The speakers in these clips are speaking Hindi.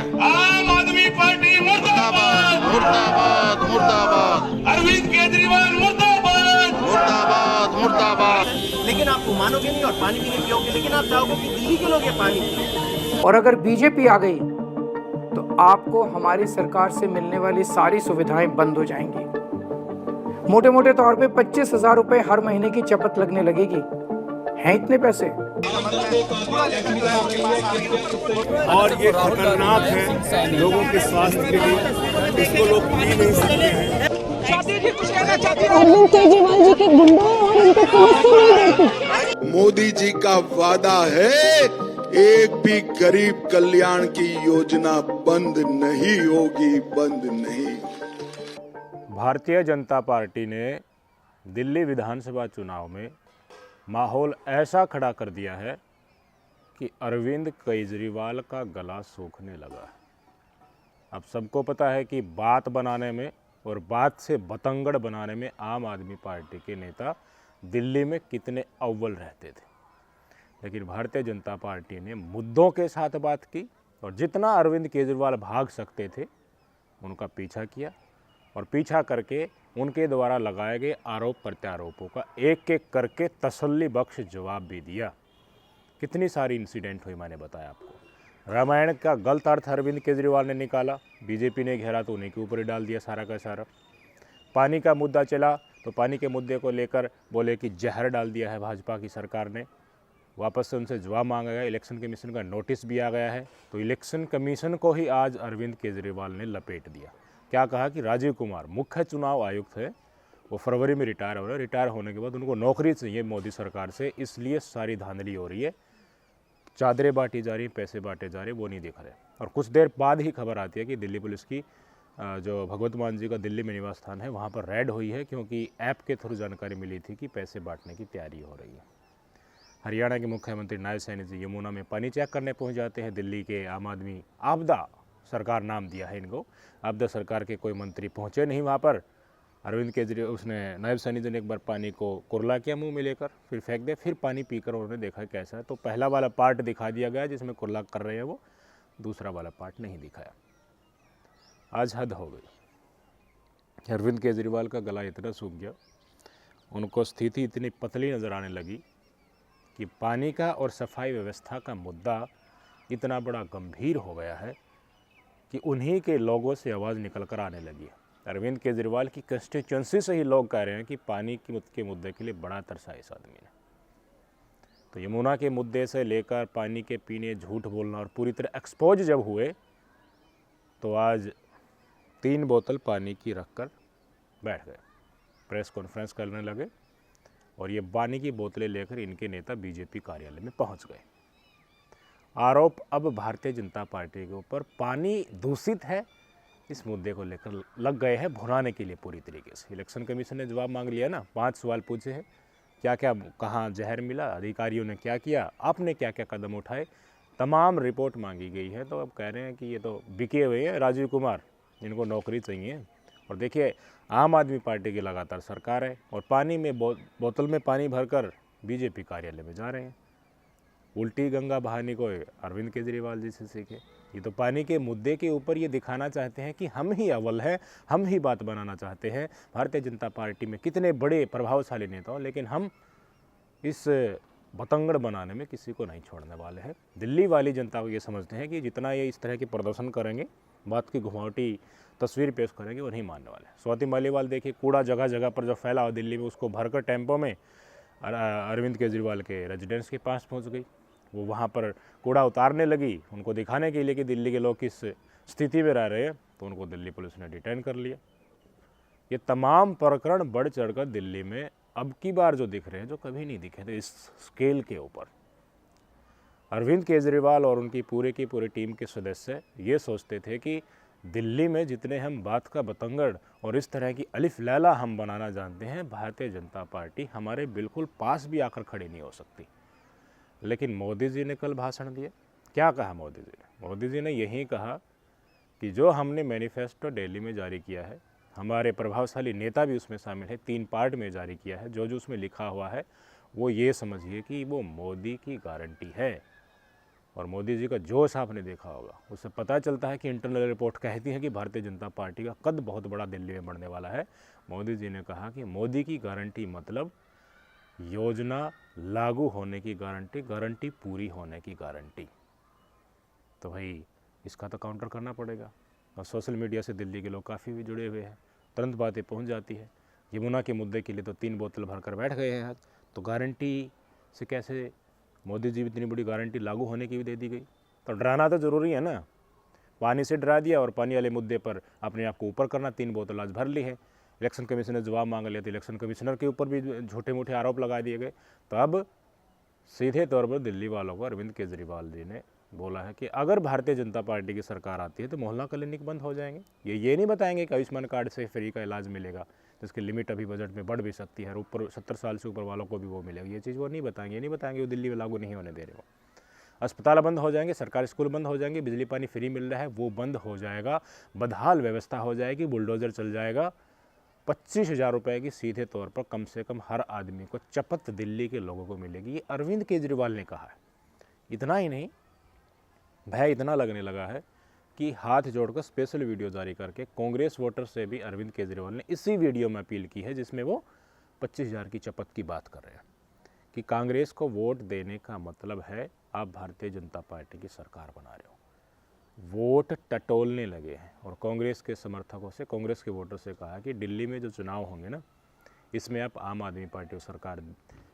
आम आदमी पार्टी मुर्दाबाद मुर्दाबाद मुर्दाबाद अरविंद केजरीवाल मुर्दाबाद मुर्दाबाद मुर्दाबाद। लेकिन आप वो मानोगे नहीं और पानी भी नहीं पियोगे, लेकिन आप चाहोगे कि दिल्ली के लोग ये पानी पिए। और अगर बीजेपी आ गई तो आपको हमारी सरकार से मिलने वाली सारी सुविधाएं बंद हो जाएंगी। मोटे मोटे तौर पे 25,000 रुपए हर महीने की चपत लगने लगेगी। हैं इतने पैसे? और ये खतरनाक है लोगों के स्वास्थ्य के लिए, इसको लोग पी नहीं सकते हैं। अरविंद केजरीवाल जी के गुंडा और इनको पुलिस से नहीं डरती। मोदी जी का वादा है एक भी गरीब कल्याण की योजना बंद नहीं होगी, बंद नहीं। भारतीय जनता पार्टी ने दिल्ली विधानसभा चुनाव में माहौल ऐसा खड़ा कर दिया है कि अरविंद केजरीवाल का गला सूखने लगा है। अब सबको पता है कि बात बनाने में और बात से बतंगड़ बनाने में आम आदमी पार्टी के नेता दिल्ली में कितने अव्वल रहते थे, लेकिन भारतीय जनता पार्टी ने मुद्दों के साथ बात की और जितना अरविंद केजरीवाल भाग सकते थे उनका पीछा किया और पीछा करके उनके द्वारा लगाए गए आरोप प्रत्यारोपों का एक एक करके तसल्ली बख्श जवाब भी दिया। कितनी सारी इंसिडेंट हुई मैंने बताया आपको। रामायण का गलत अर्थ अरविंद केजरीवाल ने निकाला, बीजेपी ने घेरा तो उन्हीं के ऊपर ही डाल दिया सारा का सारा। पानी का मुद्दा चला तो पानी के मुद्दे को लेकर बोले कि जहर डाल दिया है भाजपा की सरकार ने। वापस से उनसे जवाब मांगा गया, इलेक्शन कमीशन का नोटिस भी आ गया है, तो इलेक्शन कमीशन को ही आज अरविंद केजरीवाल ने लपेट दिया। क्या कहा कि राजीव कुमार मुख्य चुनाव आयुक्त है, वो फरवरी में रिटायर हो रहे हैं, रिटायर होने के बाद उनको नौकरी चाहिए मोदी सरकार से, इसलिए सारी धांधली हो रही है, चादरें बांटी जा रही, पैसे बांटे जा रहे, वो नहीं दिख रहे। और कुछ देर बाद ही खबर आती है कि दिल्ली पुलिस की जो भगवत मान जी का दिल्ली में निवास स्थान है वहाँ पर रेड हुई है, क्योंकि ऐप के थ्रू जानकारी मिली थी कि पैसे बांटने की तैयारी हो रही है। हरियाणा के मुख्यमंत्री नायब सैनी जी यमुना में पानी चेक करने पहुँच जाते हैं। दिल्ली के आम आदमी आपदा सरकार नाम दिया है इनको, आपदा सरकार के कोई मंत्री पहुँचे नहीं वहाँ पर। अरविंद केजरीवाल उसने नायब सैनी जी ने एक बार पानी को कुरला किया मुंह में लेकर, फिर फेंक दिया, फिर पानी पीकर उन्होंने देखा कैसा है, तो पहला वाला पार्ट दिखा दिया गया जिसमें कुरला कर रहे हैं वो, दूसरा वाला पार्ट नहीं दिखाया। आज हद हो गई। अरविंद केजरीवाल का गला इतना सूख गया, उनको स्थिति इतनी पतली नज़र आने लगी कि पानी का और सफाई व्यवस्था का मुद्दा इतना बड़ा गंभीर हो गया है कि उन्हीं के लोगों से आवाज़ निकल कर आने लगी है। अरविंद केजरीवाल की कंस्टिट्यूंसी से ही लोग कह रहे हैं कि पानी के मुद्दे के लिए बड़ा तरसा इस आदमी ने। तो यमुना के मुद्दे से लेकर पानी के पीने, झूठ बोलना और पूरी तरह एक्सपोज जब हुए तो आज 3 बोतल पानी की रख कर बैठ गए, प्रेस कॉन्फ्रेंस करने लगे और ये पानी की बोतलें लेकर इनके नेता बीजेपी कार्यालय में पहुंच गए। आरोप अब भारतीय जनता पार्टी के ऊपर पानी दूषित है इस मुद्दे को लेकर लग गए हैं भुनाने के लिए पूरी तरीके से। इलेक्शन कमीशन ने जवाब मांग लिया ना, 5 सवाल पूछे हैं, क्या क्या कहाँ जहर मिला, अधिकारियों ने क्या किया, आपने क्या क्या कदम उठाए, तमाम रिपोर्ट मांगी गई है। तो अब कह रहे हैं कि ये तो बिके हुए हैं राजीव कुमार, इनको नौकरी चाहिए। और देखिए आम आदमी पार्टी की लगातार सरकार है और पानी में बोतल में पानी भरकर बीजेपी कार्यालय में जा रहे हैं। उल्टी गंगा बहानी को अरविंद केजरीवाल जी से सीखे। ये तो पानी के मुद्दे के ऊपर ये दिखाना चाहते हैं कि हम ही अव्वल हैं, हम ही बात बनाना चाहते हैं। भारतीय जनता पार्टी में कितने बड़े प्रभावशाली नेता हो, लेकिन हम इस बतंगड़ बनाने में किसी को नहीं छोड़ने वाले हैं। दिल्ली वाली जनता को ये समझते हैं कि जितना ये इस तरह के प्रदर्शन करेंगे, बात की घुमावटी तस्वीर पेश करेंगे, वो नहीं मानने वाले। स्वाति मालीवाल देखिए, कूड़ा जगह जगह पर जो फैला हो दिल्ली में, उसको भरकर टेम्पो में अरविंद केजरीवाल के रेजिडेंस के पास पहुंच गई। वो वहाँ पर कूड़ा उतारने लगी, उनको दिखाने के लिए कि दिल्ली के लोग किस स्थिति में रह रहे हैं, तो उनको दिल्ली पुलिस ने डिटेन कर लिया। ये तमाम प्रकरण बढ़ चढ़कर दिल्ली में अब की बार जो दिख रहे हैं, जो कभी नहीं दिखे थे इस स्केल के ऊपर। अरविंद केजरीवाल और उनकी पूरे की पूरी टीम के सदस्य ये सोचते थे कि दिल्ली में जितने हम बात का बतंगड़ और इस तरह की अलिफ लैला हम बनाना जानते हैं, भारतीय जनता पार्टी हमारे बिल्कुल पास भी आकर खड़ी नहीं हो सकती। लेकिन मोदी जी ने कल भाषण दिया, क्या कहा मोदी जी ने? मोदी जी ने यही कहा कि जो हमने मैनिफेस्टो दिल्ली में जारी किया है, हमारे प्रभावशाली नेता भी उसमें शामिल है, 3 पार्ट में जारी किया है, जो उसमें लिखा हुआ है वो ये समझिए कि वो मोदी की गारंटी है। और मोदी जी का जोश आपने देखा होगा, उससे पता चलता है कि इंटरनल रिपोर्ट कहती है कि भारतीय जनता पार्टी का कद बहुत बड़ा दिल्ली में बढ़ने वाला है। मोदी जी ने कहा कि मोदी की गारंटी मतलब योजना लागू होने की गारंटी, गारंटी पूरी होने की गारंटी। तो भाई इसका तो काउंटर करना पड़ेगा। और सोशल मीडिया से दिल्ली के लोग काफ़ी भी जुड़े हुए हैं, तुरंत बातें पहुंच जाती है। यमुना के मुद्दे के लिए तो 3 बोतल भरकर बैठ गए हैं आज। तो गारंटी से कैसे मोदी जी इतनी बड़ी गारंटी लागू होने की भी दे दी गई? तो डराना तो ज़रूरी है ना। पानी से डरा दिया और पानी वाले मुद्दे पर अपने आप को ऊपर करना, 3 बोतल आज भर ली है। इलेक्शन कमीशन ने जवाब मांग लिया तो इलेक्शन कमिश्नर के ऊपर भी झूठे मूठे आरोप लगा दिए गए। तो अब सीधे तौर पर दिल्ली वालों को अरविंद केजरीवाल जी ने बोला है कि अगर भारतीय जनता पार्टी की सरकार आती है तो मोहल्ला क्लिनिक बंद हो जाएंगे। ये नहीं बताएंगे कि आयुष्मान कार्ड से फ्री का इलाज मिलेगा, जिसकी लिमिट अभी बजट में बढ़ भी सकती है, ऊपर 70 साल से ऊपर वालों को भी वो मिलेगी। ये चीज़ वो नहीं बताएंगे, वो दिल्ली में लागू नहीं होने दे रहे हो। अस्पताल बंद हो जाएंगे, सरकारी स्कूल बंद हो जाएंगे, बिजली पानी फ्री मिल रहा है वो बंद हो जाएगा, बदहाल व्यवस्था हो जाएगी, बुलडोजर चल जाएगा। 25,000 रुपये की सीधे तौर पर कम से कम हर आदमी को चपत दिल्ली के लोगों को मिलेगी। ये अरविंद केजरीवाल ने कहा है। इतना ही नहीं, भय इतना लगने लगा है कि हाथ जोड़कर स्पेशल वीडियो जारी करके कांग्रेस वोटर से भी अरविंद केजरीवाल ने इसी वीडियो में अपील की है, जिसमें वो 25,000 की चपत की बात कर रहे हैं कि कांग्रेस को वोट देने का मतलब है आप भारतीय जनता पार्टी की सरकार बना रहे हो। वोट टटोलने लगे हैं और कांग्रेस के समर्थकों से, कांग्रेस के वोटर से कहा कि दिल्ली में जो चुनाव होंगे ना, इसमें आप आम आदमी पार्टी सरकार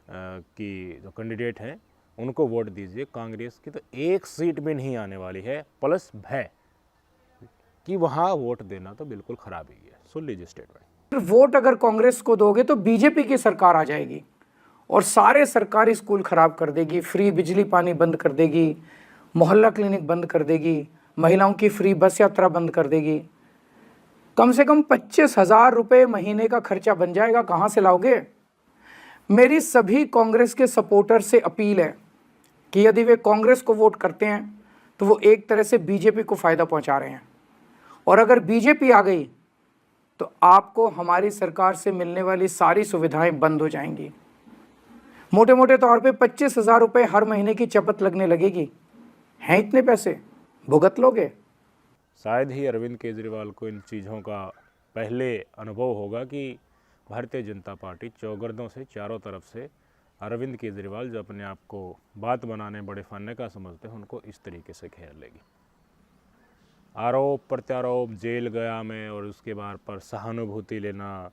की जो कैंडिडेट हैं उनको वोट दीजिए। कांग्रेस की तो 1 सीट भी नहीं आने वाली है, प्लस भय कि वहाँ वोट देना तो बिल्कुल खराब ही है। सुन लीजिए स्टेटमेंट। वोट अगर कांग्रेस को दोगे तो बीजेपी की सरकार आ जाएगी और सारे सरकारी स्कूल खराब कर देगी, फ्री बिजली पानी बंद कर देगी, मोहल्ला क्लिनिक बंद कर देगी, महिलाओं की फ्री बस यात्रा बंद कर देगी। कम से कम 25,000 रुपये महीने का खर्चा बन जाएगा। कहाँ से लाओगे? मेरी सभी कांग्रेस के सपोर्टर से अपील है कि यदि वे कांग्रेस को वोट करते हैं तो वो एक तरह से बीजेपी को फ़ायदा पहुंचा रहे हैं, और अगर बीजेपी आ गई तो आपको हमारी सरकार से मिलने वाली सारी सुविधाएं बंद हो जाएंगी। मोटे मोटे तौर पे 25,000 रुपये हर महीने की चपत लगने लगेगी। हैं इतने पैसे, भुगत लोगे? शायद ही अरविंद केजरीवाल को इन चीज़ों का पहले अनुभव होगा कि भारतीय जनता पार्टी चौगर्दों से चारों तरफ से अरविंद केजरीवाल जो अपने आप को बात बनाने बड़े फन्ने का समझते हैं, उनको इस तरीके से घेर लेगी। आरोप प्रत्यारोप, जेल गया मैं, और उसके बाद पर सहानुभूति लेना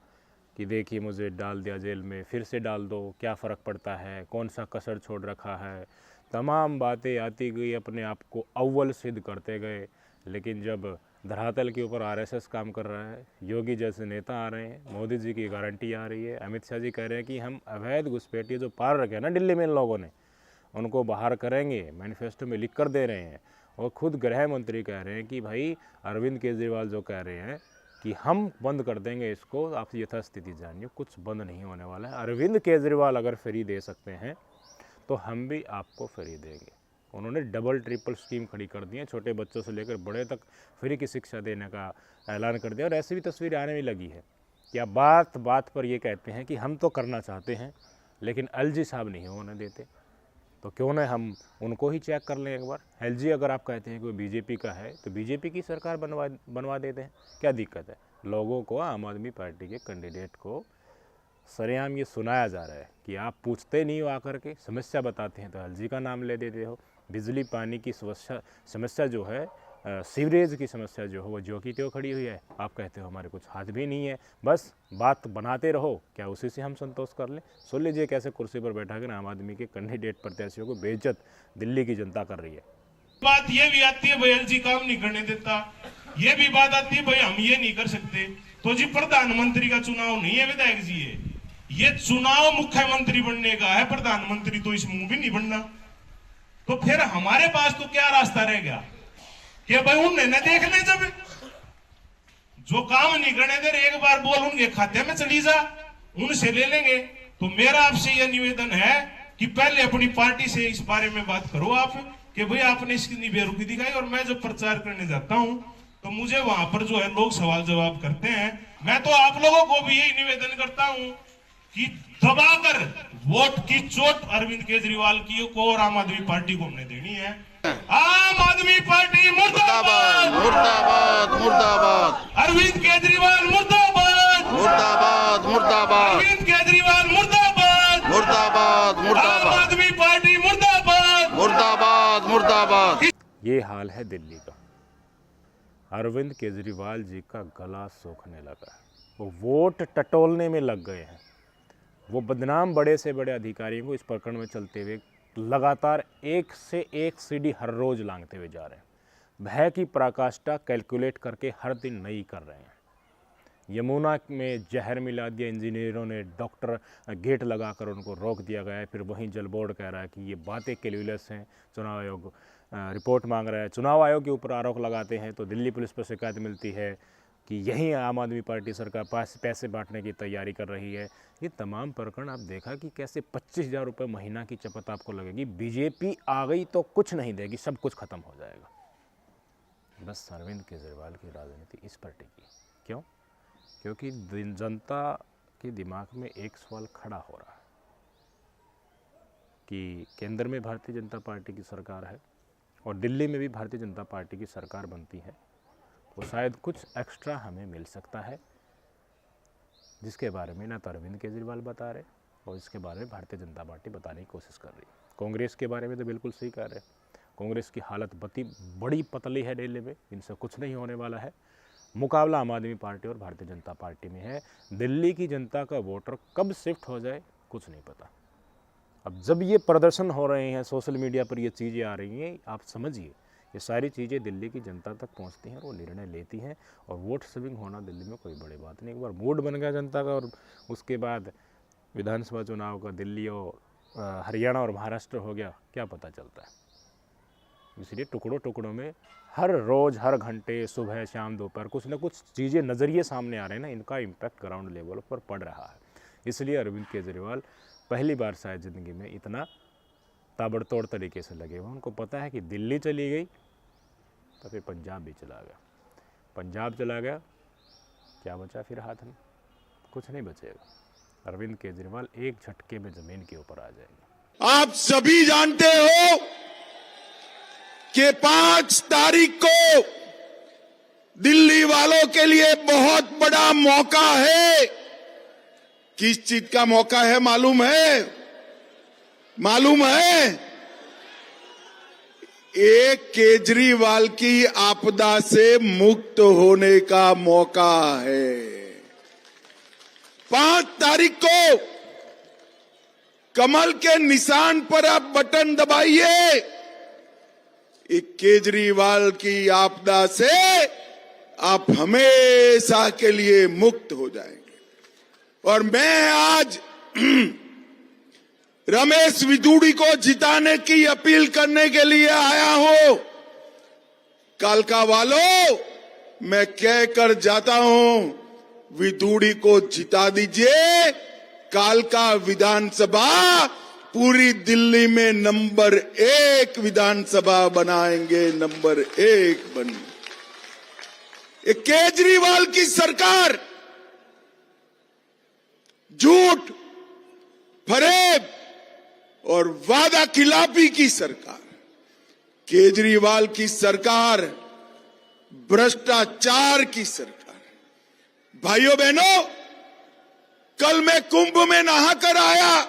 कि देखिए मुझे डाल दिया जेल में, फिर से डाल दो, क्या फ़र्क पड़ता है, कौन सा कसर छोड़ रखा है। तमाम बातें आती गई, अपने आप को अव्वल सिद्ध करते गए। लेकिन जब धरातल के ऊपर आरएसएस काम कर रहा है, योगी जैसे नेता आ रहे हैं, मोदी जी की गारंटी आ रही है, अमित शाह जी कह रहे हैं कि हम अवैध घुसपैठिए जो पार रखे हैं ना दिल्ली में इन लोगों ने, उनको बाहर करेंगे, मैनिफेस्टो में लिख कर दे रहे हैं। और खुद गृह मंत्री कह रहे हैं कि भाई अरविंद केजरीवाल जो कह रहे हैं कि हम बंद कर देंगे इसको, आप यथास्थिति जानिए, कुछ बंद नहीं होने वाला है। अरविंद केजरीवाल अगर फ्री दे सकते हैं तो हम भी आपको फ्री देंगे। उन्होंने डबल ट्रिपल स्कीम खड़ी कर दी है, छोटे बच्चों से लेकर बड़े तक फ्री की शिक्षा देने का ऐलान कर दिया। और ऐसी भी तस्वीरें आने में लगी है कि आप बात बात पर ये कहते हैं कि हम तो करना चाहते हैं लेकिन एलजी साहब नहीं होने देते। तो क्यों ना हम उनको ही चेक कर लें एक बार। एलजी अगर आप कहते हैं कि वो बीजेपी का है तो बीजेपी की सरकार बनवा देते हैं, क्या दिक्कत है? लोगों को, आम आदमी पार्टी के कैंडिडेट को सरेआम ये सुनाया जा रहा है कि आप पूछते नहीं हो, आकर के समस्या बताते हैं तो एलजी का नाम ले देते हो। बिजली पानी की समस्या जो है, सीवरेज की समस्या जो है वो जो की त्यों खड़ी हुई है। आप कहते हो हमारे कुछ हाथ भी नहीं है, बस बात बनाते रहो, क्या उसी से हम संतोष कर लें? सुन लीजिए कैसे कुर्सी पर बैठा कर आम आदमी के कैंडिडेट प्रत्याशियों को बेइज्जत दिल्ली की जनता कर रही है। बात ये भी आती है भाई एलजी काम नहीं करने देता, ये भी बात आती है भाई हम ये नहीं कर सकते। तो जी प्रधानमंत्री का चुनाव नहीं है विधायक जी, ये चुनाव मुख्यमंत्री बनने का है, प्रधानमंत्री तो इस मुंह भी नहीं बनना। तो फिर हमारे पास तो क्या रास्ता रह गया कि भाई उन्हें न देख ले, जब जो काम नहीं करने दे रहे एक बार बोल उनके खाते में चली जा, उनसे ले लेंगे। तो मेरा आपसे यह निवेदन है कि पहले अपनी पार्टी से इस बारे में बात करो आप कि भाई आपने इसकी बेरुखी दिखाई। और मैं जब प्रचार करने जाता हूं तो मुझे वहां पर जो है लोग सवाल जवाब करते हैं। मैं तो आप लोगों को भी यही निवेदन करता हूं कि दबाकर वोट की चोट अरविंद केजरीवाल की को और आम आदमी पार्टी को हमने देनी है। आम आदमी पार्टी मुर्दाबाद, मुर्दाबाद मुर्दाबाद अरविंद केजरीवाल मुर्दाबाद, मुर्दाबाद मुर्दाबाद अरविंद केजरीवाल मुर्दाबाद, मुर्दाबाद आम मुर्दाबाद आदमी पार्टी मुर्दाबाद, मुर्दाबाद मुर्दाबाद। ये हाल है दिल्ली का। अरविंद केजरीवाल जी का गला सूखने लगा है। वो वोट टटोलने में लग गए हैं। वो बदनाम बड़े से बड़े अधिकारियों को इस प्रकरण में चलते हुए लगातार एक से एक सीढ़ी हर रोज लांघते हुए जा रहे हैं। भय की पराकाष्ठा कैलकुलेट करके हर दिन नई कर रहे हैं। यमुना में जहर मिला दिया इंजीनियरों ने, डॉक्टर गेट लगाकर उनको रोक दिया गया है। फिर वहीं जल बोर्ड कह रहा है कि ये बातें कैलकुलस हैं। चुनाव आयोग रिपोर्ट मांग रहा है। चुनाव आयोग के ऊपर आरोप लगाते हैं तो दिल्ली पुलिस पर शिकायत मिलती है कि यही आम आदमी पार्टी सरकार पास पैसे बांटने की तैयारी कर रही है। ये तमाम प्रकरण आप देखा कि कैसे 25,000 रुपये महीना की चपत आपको लगेगी। बीजेपी आ गई तो कुछ नहीं देगी, सब कुछ खत्म हो जाएगा। बस अरविंद केजरीवाल की राजनीति इस पर टिकी। क्यों? क्योंकि जनता के दिमाग में एक सवाल खड़ा हो रहा है कि केंद्र में भारतीय जनता पार्टी की सरकार है और दिल्ली में भी भारतीय जनता पार्टी की सरकार बनती है तो शायद कुछ एक्स्ट्रा हमें मिल सकता है, जिसके बारे में ना तो अरविंद केजरीवाल बता रहे और इसके बारे में भारतीय जनता पार्टी बताने की कोशिश कर रही है। कांग्रेस के बारे में तो बिल्कुल सही कह रहे हैं। कांग्रेस की हालत बड़ी पतली है दिल्ली में, इनसे कुछ नहीं होने वाला है। मुकाबला आम आदमी पार्टी और भारतीय जनता पार्टी में है। दिल्ली की जनता का वोटर कब शिफ्ट हो जाए कुछ नहीं पता। अब जब ये प्रदर्शन हो रहे हैं, सोशल मीडिया पर ये चीज़ें आ रही हैं, आप समझिए ये सारी चीज़ें दिल्ली की जनता तक पहुंचती हैं और वो निर्णय लेती हैं। और वोट सेविंग होना दिल्ली में कोई बड़ी बात नहीं। एक बार मूड बन गया जनता का और उसके बाद विधानसभा चुनाव का दिल्ली और हरियाणा और महाराष्ट्र हो गया, क्या पता चलता है। इसलिए टुकड़ों टुकड़ों में हर रोज़ हर घंटे सुबह शाम दोपहर कुछ ना कुछ चीज़ें नज़रिए सामने आ रहे हैं ना, इनका इम्पैक्ट ग्राउंड लेवल पर पड़ रहा है। इसलिए अरविंद केजरीवाल पहली बार शायद ज़िंदगी में इतना ताबड़तोड़ तरीके से लगे हुए। उनको पता है कि दिल्ली चली गई तो फिर पंजाब भी चला गया। पंजाब चला गया, क्या बचा फिर हाथ में? कुछ नहीं बचेगा। अरविंद केजरीवाल एक झटके में ज़मीन के ऊपर आ जाएंगे। आप सभी जानते हो कि 5 तारीख को दिल्ली वालों के लिए बहुत बड़ा मौका है। किस चीज का मौका है मालूम है? मालूम है? एक केजरीवाल की आपदा से मुक्त होने का मौका है। 5 तारीख को कमल के निशान पर आप बटन दबाइए। एक केजरीवाल की आपदा से आप हमेशा के लिए मुक्त हो जाएंगे। और मैं आज रमेश विदुड़ी को जिताने की अपील करने के लिए आया हूं। कालका वालों, मैं कहकर जाता हूं, विदुड़ी को जिता दीजिए। कालका विधानसभा पूरी दिल्ली में नंबर 1 विधानसभा बनाएंगे, नंबर 1 बन। केजरीवाल की सरकार झूठ, फरेब और वादा खिलाफी की सरकार, केजरीवाल की सरकार भ्रष्टाचार की सरकार। भाइयों बहनों, कल मैं कुंभ में नहाकर आया,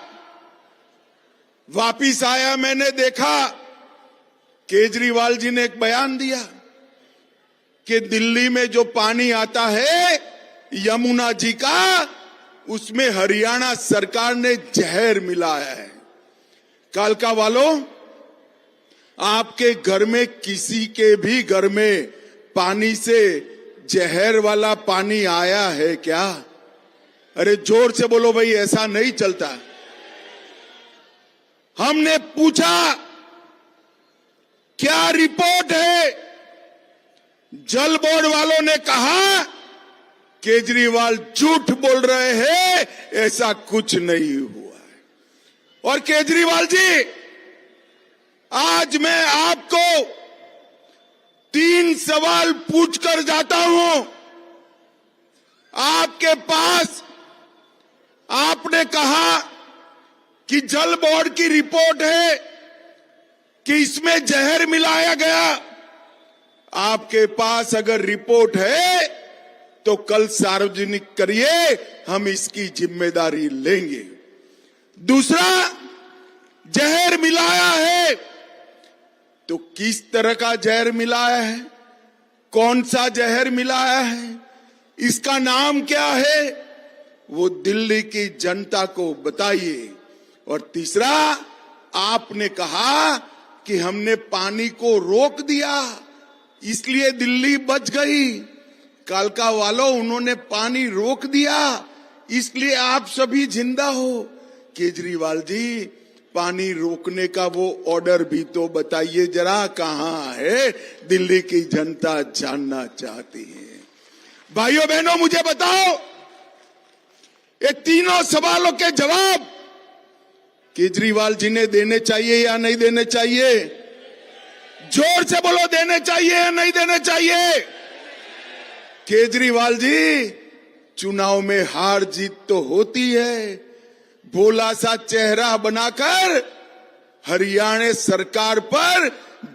वापिस आया, मैंने देखा केजरीवाल जी ने एक बयान दिया कि दिल्ली में जो पानी आता है यमुना जी का, उसमें हरियाणा सरकार ने जहर मिलाया है। कालका वालों, आपके घर में किसी के भी घर में पानी से जहर वाला पानी आया है क्या? अरे जोर से बोलो भाई, ऐसा नहीं चलता। हमने पूछा क्या रिपोर्ट है? जल बोर्ड वालों ने कहा केजरीवाल झूठ बोल रहे हैं, ऐसा कुछ नहीं हुआ है। और केजरीवाल जी, आज मैं आपको 3 सवाल पूछकर जाता हूं। आपके पास, आपने कहा कि जल बोर्ड की रिपोर्ट है, कि इसमें जहर मिलाया गया। आपके पास अगर रिपोर्ट है तो कल सार्वजनिक करिए, हम इसकी जिम्मेदारी लेंगे। दूसरा, जहर मिलाया है तो किस तरह का जहर मिलाया है, कौन सा जहर मिलाया है, इसका नाम क्या है, वो दिल्ली की जनता को बताइए। और तीसरा, आपने कहा कि हमने पानी को रोक दिया इसलिए दिल्ली बच गई। कालका वालों, उन्होंने पानी रोक दिया इसलिए आप सभी जिंदा हो। केजरीवाल जी, पानी रोकने का वो ऑर्डर भी तो बताइए जरा, कहां है? दिल्ली की जनता जानना चाहती है। भाइयों बहनों, मुझे बताओ, ये तीनों सवालों के जवाब केजरीवाल जी ने देने चाहिए या नहीं देने चाहिए? जोर से बोलो, देने चाहिए या नहीं देने चाहिए? केजरीवाल जी, चुनाव में हार जीत तो होती है, भोला सा चेहरा बनाकर हरियाणा सरकार पर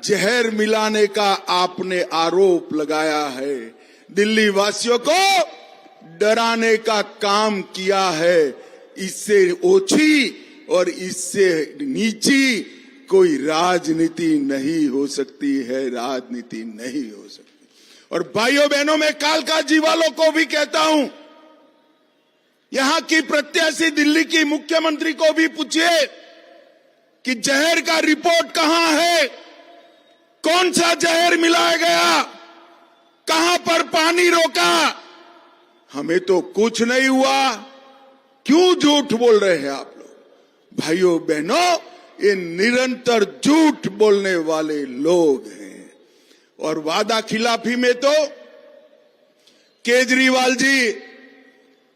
जहर मिलाने का आपने आरोप लगाया है, दिल्ली वासियों को डराने का काम किया है। इससे ओछी और इससे नीची कोई राजनीति नहीं हो सकती है, राजनीति नहीं हो सकती। और भाइयों बहनों, मैं कालका जी वालों को भी कहता हूं, यहां की प्रत्याशी दिल्ली की मुख्यमंत्री को भी पूछिए कि जहर का रिपोर्ट कहां है, कौन सा जहर मिलाया गया, कहां पर पानी रोका? हमें तो कुछ नहीं हुआ, क्यों झूठ बोल रहे हैं आप लोग? भाइयों बहनों, ये निरंतर झूठ बोलने वाले लोग हैं। और वादा खिलाफी में तो केजरीवाल जी,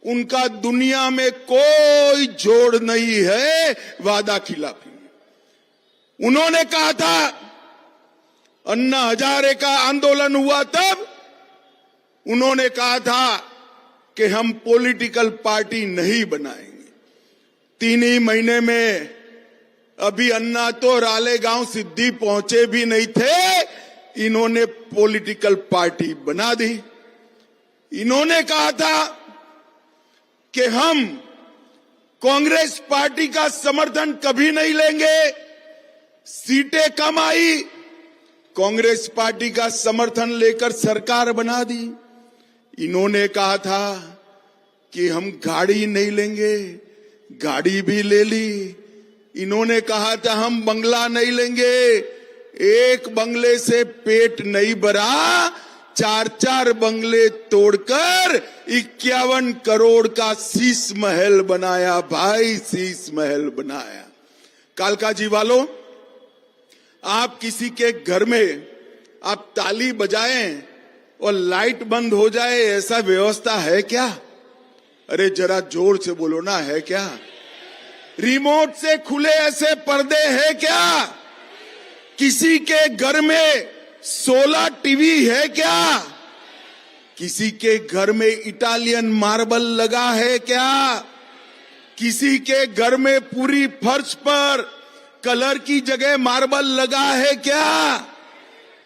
उनका दुनिया में कोई जोड़ नहीं है वादा खिलाफी में। उन्होंने कहा था, अन्ना हजारे का आंदोलन हुआ तब उन्होंने कहा था कि हम पॉलिटिकल पार्टी नहीं बनाएंगे। 3 ही महीने में अभी अन्ना तो रालेगांव सिद्धि पहुंचे भी नहीं थे, इन्होंने पॉलिटिकल पार्टी बना दी। इन्होंने कहा था कि हम कांग्रेस पार्टी का समर्थन कभी नहीं लेंगे, सीटें कम आई, कांग्रेस पार्टी का समर्थन लेकर सरकार बना दी। इन्होंने कहा था कि हम गाड़ी नहीं लेंगे, गाड़ी भी ले ली। इन्होंने कहा था हम बंगला नहीं लेंगे, एक बंगले से पेट नहीं भरा, 4-4 बंगले तोड़कर 51 करोड़ का शीश महल बनाया भाई, शीश महल बनाया। कालका जी वालों, आप किसी के घर में आप ताली बजाएं और लाइट बंद हो जाए, ऐसा व्यवस्था है क्या? अरे जरा जोर से बोलो ना, है क्या? रिमोट से खुले ऐसे पर्दे है क्या? किसी के घर में 16 टीवी है क्या? किसी के घर में इटालियन मार्बल लगा है क्या? किसी के घर में पूरी फर्श पर कलर की जगह मार्बल लगा है क्या?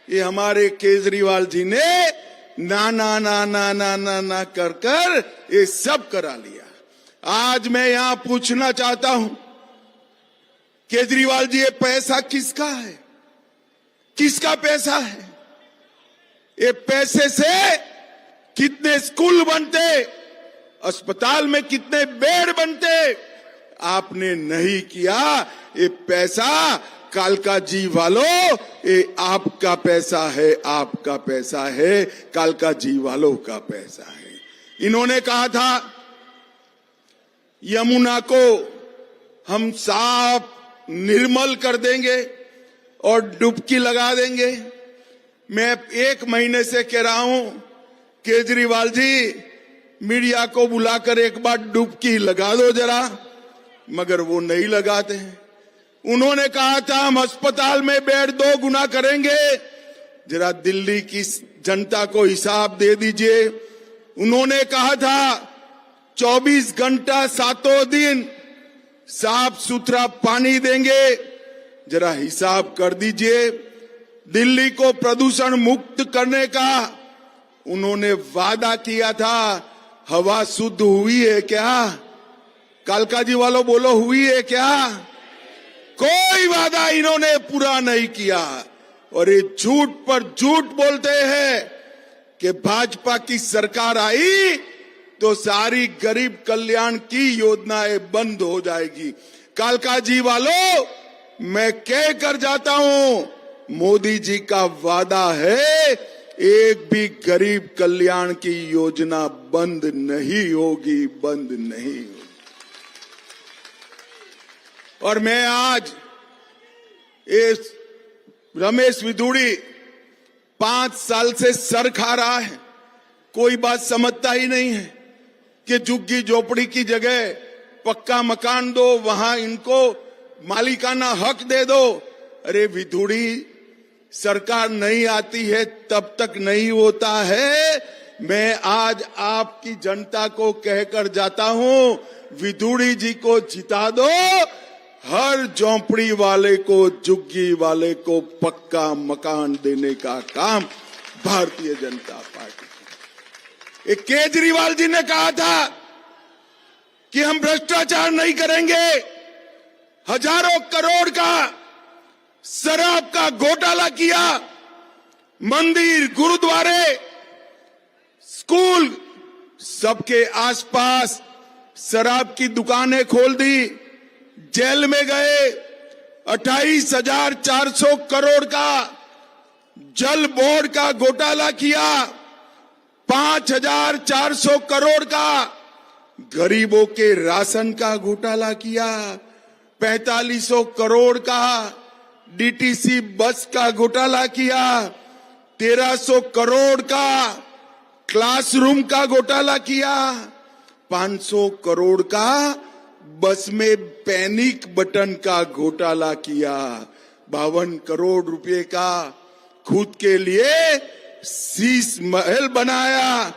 ये हमारे केजरीवाल जी ने ना ना ना ना ना ना ना कर कर ये सब करा लिया। आज मैं यहां पूछना चाहता हूं, केजरीवाल जी, ये पैसा किसका है? किसका पैसा है? ये पैसे से कितने स्कूल बनते, अस्पताल में कितने बेड बनते? आपने नहीं किया। ये पैसा कालका जी वालों, ये आपका पैसा है, आपका पैसा है, कालका जी वालों का पैसा है। इन्होंने कहा था यमुना को हम साफ निर्मल कर देंगे और डुबकी लगा देंगे। मैं 1 महीने से कह रहा हूं, केजरीवाल जी मीडिया को बुलाकर एक बार डुबकी लगा दो जरा, मगर वो नहीं लगाते हैं। उन्होंने कहा था हम अस्पताल में बेड 2 गुना करेंगे, जरा दिल्ली की जनता को हिसाब दे दीजिए। उन्होंने कहा था 24 घंटा 7 दिन साफ सुथरा पानी देंगे, जरा हिसाब कर दीजिए। दिल्ली को प्रदूषण मुक्त करने का उन्होंने वादा किया था, हवा शुद्ध हुई है क्या? कालका जी वालों बोलो, हुई है क्या? कोई वादा इन्होंने पूरा नहीं किया। और ये झूठ पर झूठ बोलते हैं कि भाजपा की सरकार आई तो सारी गरीब कल्याण की योजनाएं बंद हो जाएगी। कालका जी वालों, मैं कह कर जाता हूं, मोदी जी का वादा है, एक भी गरीब कल्याण की योजना बंद नहीं होगी, बंद नहीं होगी। और मैं आज इस रमेश विधुड़ी 5 साल से सर खा रहा है, कोई बात समझता ही नहीं है कि झुग्गी झोपड़ी की जगह पक्का मकान दो, वहां इनको मालिकाना हक दे दो। अरे विधुड़ी, सरकार नहीं आती है तब तक नहीं होता है। मैं आज आपकी जनता को कहकर जाता हूं, विधुड़ी जी को जिता दो, हर झोंपड़ी वाले को, झुग्गी वाले को पक्का मकान देने का काम भारतीय जनता पार्टी। एक केजरीवाल जी ने कहा था कि हम भ्रष्टाचार नहीं करेंगे, हजारों करोड़ का शराब का घोटाला किया, मंदिर, गुरुद्वारे, स्कूल, सबके आसपास शराब की दुकानें खोल दी, जेल में गए, 28,400 करोड़ का जल बोर्ड का घोटाला किया, 5,400 करोड़ का गरीबों के राशन का घोटाला किया, 4500 करोड़ का डीटीसी बस का घोटाला किया, 1300 करोड़ का क्लासरूम का घोटाला किया, 500 करोड़ का बस में पैनिक बटन का घोटाला किया, 52 करोड़ रुपए का खुद के लिए शीश महल बनाया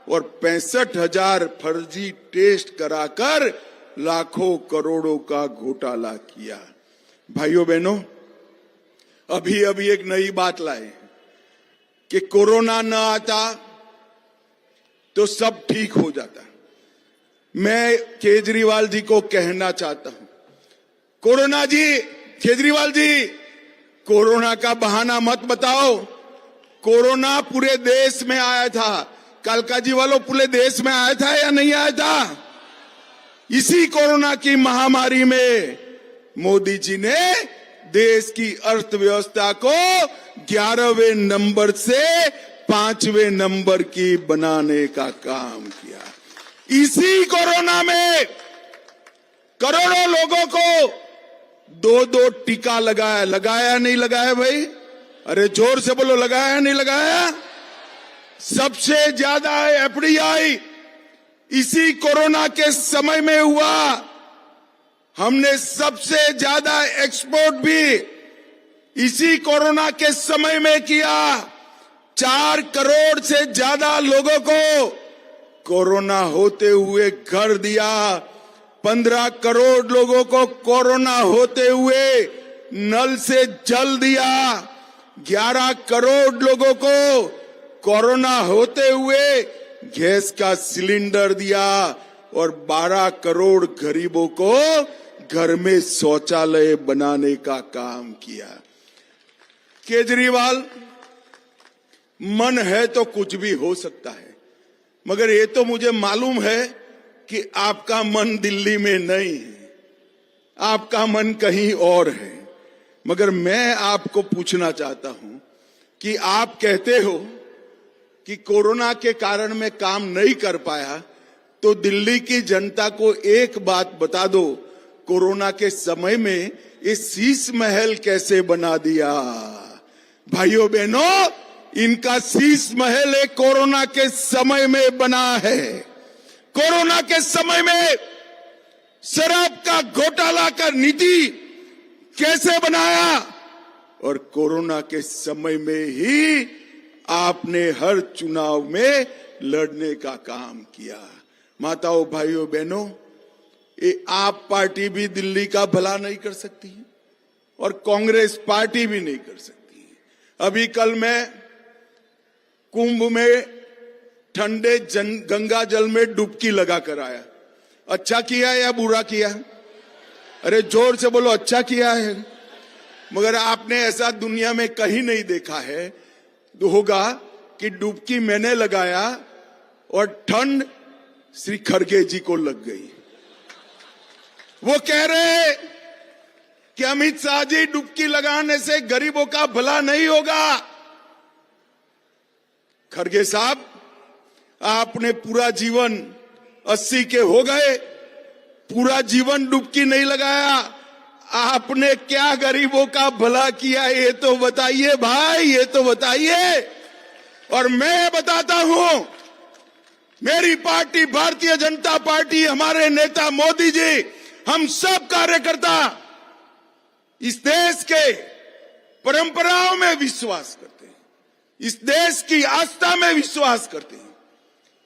और 65,000 फर्जी टेस्ट कराकर लाखों करोड़ों का घोटाला किया। भाइयों बहनों, अभी अभी एक नई बात लाए कि कोरोना न आता तो सब ठीक हो जाता। मैं केजरीवाल जी को कहना चाहता हूं, कोरोना जी, केजरीवाल जी, कोरोना का बहाना मत बताओ। कोरोना पूरे देश में आया था। कालका जी वालों, पूरे देश में आया था या नहीं आया था? इसी कोरोना की महामारी में मोदी जी ने देश की अर्थव्यवस्था को 11वें नंबर से 5वें नंबर की बनाने का काम किया। इसी कोरोना में करोड़ों लोगों को 2-2 टीका लगाया नहीं लगाया भाई? अरे जोर से बोलो, लगाया नहीं लगाया? सबसे ज्यादा एफडीआई इसी कोरोना के समय में हुआ। हमने सबसे ज्यादा एक्सपोर्ट भी इसी कोरोना के समय में किया। 4 करोड़ से ज्यादा लोगों को कोरोना होते हुए घर दिया, 15 करोड़ लोगों को कोरोना होते हुए नल से जल दिया, 11 करोड़ लोगों को कोरोना होते हुए गैस का सिलेंडर दिया और 12 करोड़ गरीबों को घर में शौचालय बनाने का काम किया। केजरीवाल, मन है तो कुछ भी हो सकता है, मगर ये तो मुझे मालूम है कि आपका मन दिल्ली में नहीं है, आपका मन कहीं और है। मगर मैं आपको पूछना चाहता हूं कि आप कहते हो कि कोरोना के कारण मैं काम नहीं कर पाया, तो दिल्ली की जनता को एक बात बता दो, कोरोना के समय में ये शीश महल कैसे बना दिया? भाइयों बहनों, इनका शीश महल एक कोरोना के समय में बना है। कोरोना के समय में शराब का घोटाला का नीति कैसे बनाया, और कोरोना के समय में ही आपने हर चुनाव में लड़ने का काम किया। माताओं, भाइयों, बहनों, ये आप पार्टी भी दिल्ली का भला नहीं कर सकती है और कांग्रेस पार्टी भी नहीं कर सकती। अभी कल मैं कुंभ में ठंडे गंगा जल में डुबकी लगा कर आया। अच्छा किया या बुरा किया? अरे जोर से बोलो, अच्छा किया है। मगर आपने ऐसा दुनिया में कहीं नहीं देखा है तो होगा कि डुबकी मैंने लगाया और ठंड श्री खड़गे जी को लग गई। वो कह रहे कि अमित शाह जी, डुबकी लगाने से गरीबों का भला नहीं होगा। खड़गे साहब, आपने पूरा जीवन 80 के हो गए, पूरा जीवन डुबकी नहीं लगाया, आपने क्या गरीबों का भला किया ये तो बताइए भाई, ये तो बताइए। और मैं बताता हूं, मेरी पार्टी भारतीय जनता पार्टी, हमारे नेता मोदी जी, हम सब कार्यकर्ता इस देश के परंपराओं में विश्वास करते हैं, इस देश की आस्था में विश्वास करते हैं।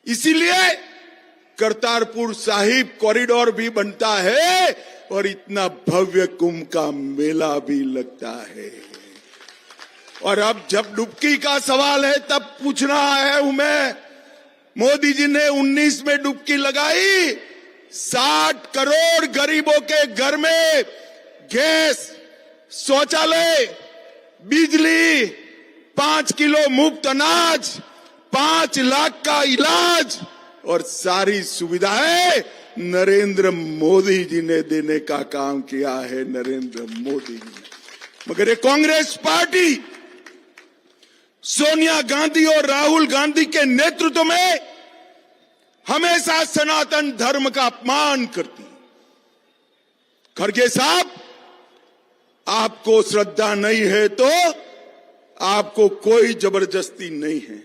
इसीलिए करतारपुर साहिब कॉरिडोर भी बनता है और इतना भव्य कुंभ का मेला भी लगता है। और अब जब डुबकी का सवाल है तब पूछना है मैं, मोदी जी ने 19 में डुबकी लगाई, 60 करोड़ गरीबों के घर में गैस, शौचालय, बिजली, 5 किलो मुफ्त अनाज, 5 लाख का इलाज और सारी सुविधाएं नरेंद्र मोदी जी ने देने का काम किया है, नरेंद्र मोदी जी ने। मगर ये कांग्रेस पार्टी सोनिया गांधी और राहुल गांधी के नेतृत्व में हमेशा सनातन धर्म का अपमान करती। खड़गे साहब, आपको श्रद्धा नहीं है तो आपको कोई जबरदस्ती नहीं है,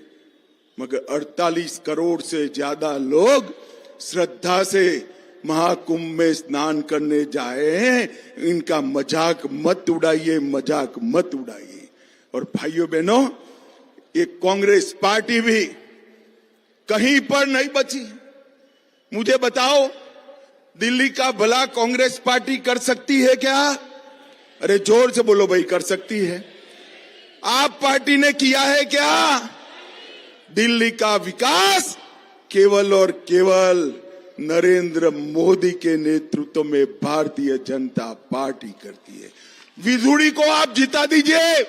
मगर 48 करोड़ से ज्यादा लोग श्रद्धा से महाकुंभ में स्नान करने जाए हैं। इनका मजाक मत उड़ाइए, मजाक मत उड़ाइए। और भाइयों बहनों, ये कांग्रेस पार्टी भी कहीं पर नहीं बची। मुझे बताओ, दिल्ली का भला कांग्रेस पार्टी कर सकती है क्या? अरे जोर से बोलो भाई, कर सकती है। आप पार्टी ने किया है क्या? दिल्ली का विकास केवल और केवल नरेंद्र मोदी के नेतृत्व में भारतीय जनता पार्टी करती है। विधुड़ी को आप जिता दीजिए,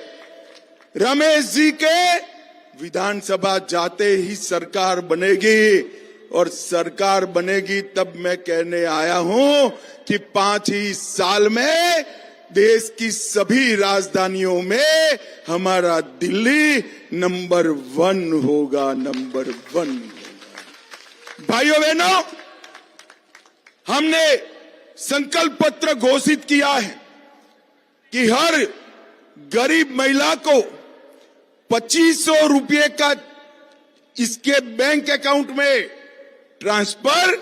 रमेश जी के विधानसभा जाते ही सरकार बनेगी, और सरकार बनेगी तब मैं कहने आया हूं कि 5 ही साल में देश की सभी राजधानियों में हमारा दिल्ली नंबर 1 होगा, नंबर 1 होगा। भाइयों बहनों, हमने संकल्प पत्र घोषित किया है कि हर गरीब महिला को 2500 रुपये का इसके बैंक अकाउंट में ट्रांसफर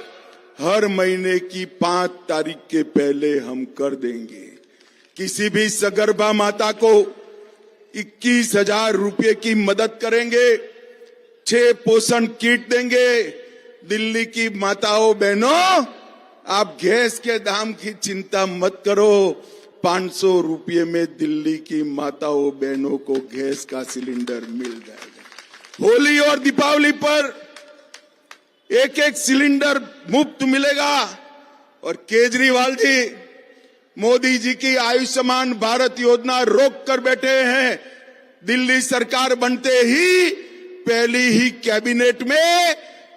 हर महीने की 5 तारीख के पहले हम कर देंगे। किसी भी सगर्भा माता को 21,000 रुपये की मदद करेंगे, 6 पोषण किट देंगे। दिल्ली की माताओं बहनों, आप गैस के दाम की चिंता मत करो, 500 रुपये में दिल्ली की माताओं बहनों को गैस का सिलेंडर मिल जाएगा। होली और दीपावली पर 1-1 सिलेंडर मुफ्त मिलेगा। और केजरीवाल जी मोदी जी की आयुष्मान भारत योजना रोक कर बैठे हैं। दिल्ली सरकार बनते ही पहली ही कैबिनेट में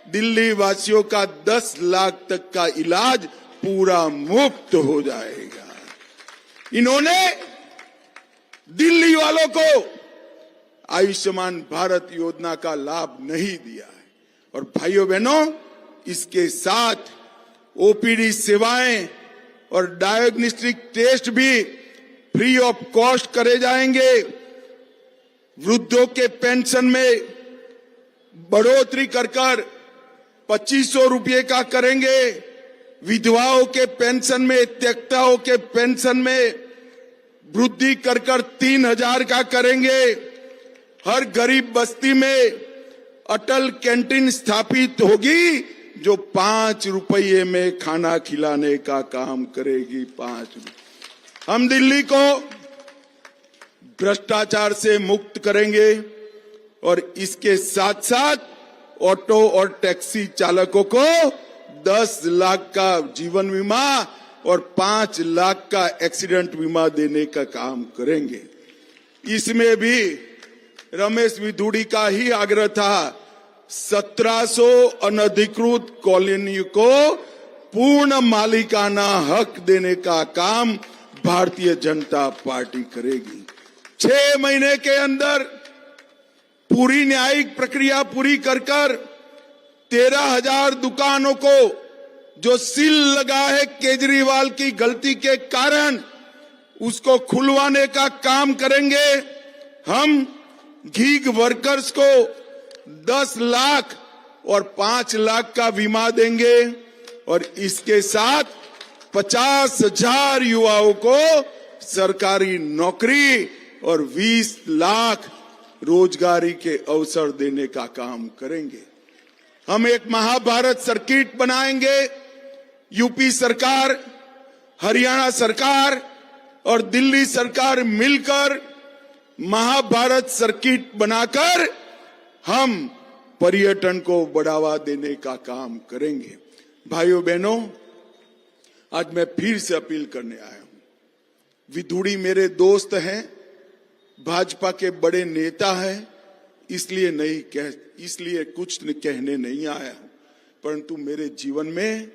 दिल्ली वासियों का 10 लाख तक का इलाज पूरा मुफ्त हो जाएगा। इन्होंने दिल्ली वालों को आयुष्मान भारत योजना का लाभ नहीं दिया है। और भाइयों बहनों, इसके साथ ओपीडी सेवाएं और डायग्नोस्टिक टेस्ट भी फ्री ऑफ कॉस्ट करे जाएंगे। वृद्धों के पेंशन में बढ़ोतरी कर 2500 रुपये का करेंगे। विधवाओं के पेंशन में, त्यक्ताओं के पेंशन में वृद्धि कर 3000 का करेंगे। हर गरीब बस्ती में अटल कैंटीन स्थापित होगी जो 5 रुपये में खाना खिलाने का काम करेगी। 5 रुपये। हम दिल्ली को भ्रष्टाचार से मुक्त करेंगे और इसके साथ साथ ऑटो और टैक्सी चालकों को 10 लाख का जीवन बीमा और 5 लाख का एक्सीडेंट बीमा देने का काम करेंगे। इसमें भी रमेश विधुड़ी का ही आग्रह था, 1700 अनधिकृत कॉलोनियों को पूर्ण मालिकाना हक देने का काम भारतीय जनता पार्टी करेगी। 6 महीने के अंदर पूरी न्यायिक प्रक्रिया पूरी कर 13,000 दुकानों को जो सील लगा है केजरीवाल की गलती के कारण उसको खुलवाने का काम करेंगे। हम गीग वर्कर्स को 10 लाख और 5 लाख का बीमा देंगे और इसके साथ 50,000 युवाओं को सरकारी नौकरी और 20 लाख रोजगारी के अवसर देने का काम करेंगे। हम एक महाभारत सर्किट बनाएंगे। यूपी सरकार, हरियाणा सरकार और दिल्ली सरकार मिलकर महाभारत सर्किट बनाकर हम पर्यटन को बढ़ावा देने का काम करेंगे। भाइयों बहनों, आज मैं फिर से अपील करने आया हूं। विधुड़ी मेरे दोस्त हैं, भाजपा के बड़े नेता हैं, इसलिए कुछ कहने नहीं आया हूं, परंतु मेरे जीवन में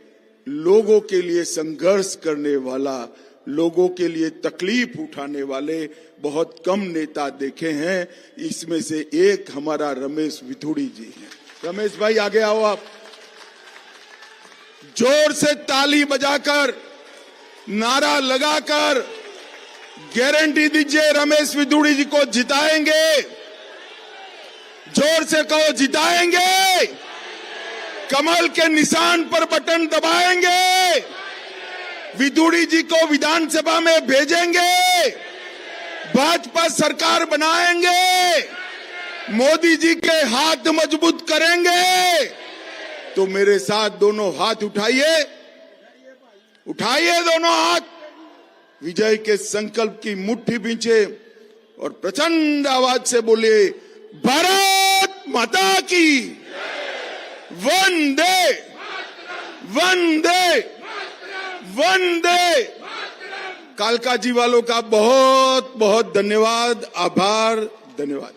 लोगों के लिए संघर्ष करने वाला, लोगों के लिए तकलीफ उठाने वाले बहुत कम नेता देखे हैं। इसमें से एक हमारा रमेश विधुड़ी जी हैं। रमेश भाई आगे आओ, आप जोर से ताली बजाकर नारा लगाकर गारंटी दीजिए रमेश विधुड़ी जी को जिताएंगे। जोर से कहो, जिताएंगे। कमल के निशान पर बटन दबाएंगे। विधुड़ी जी को विधानसभा में भेजेंगे। भाजपा सरकार बनाएंगे। मोदी जी के हाथ मजबूत करेंगे। तो मेरे साथ दोनों हाथ उठाइए, उठाइए दोनों हाथ, विजय के संकल्प की मुट्ठी बींचे और प्रचंड आवाज से बोले, भारत माता की वंदे वंदे वंदे। कालका जी वालों का बहुत बहुत धन्यवाद, आभार, धन्यवाद।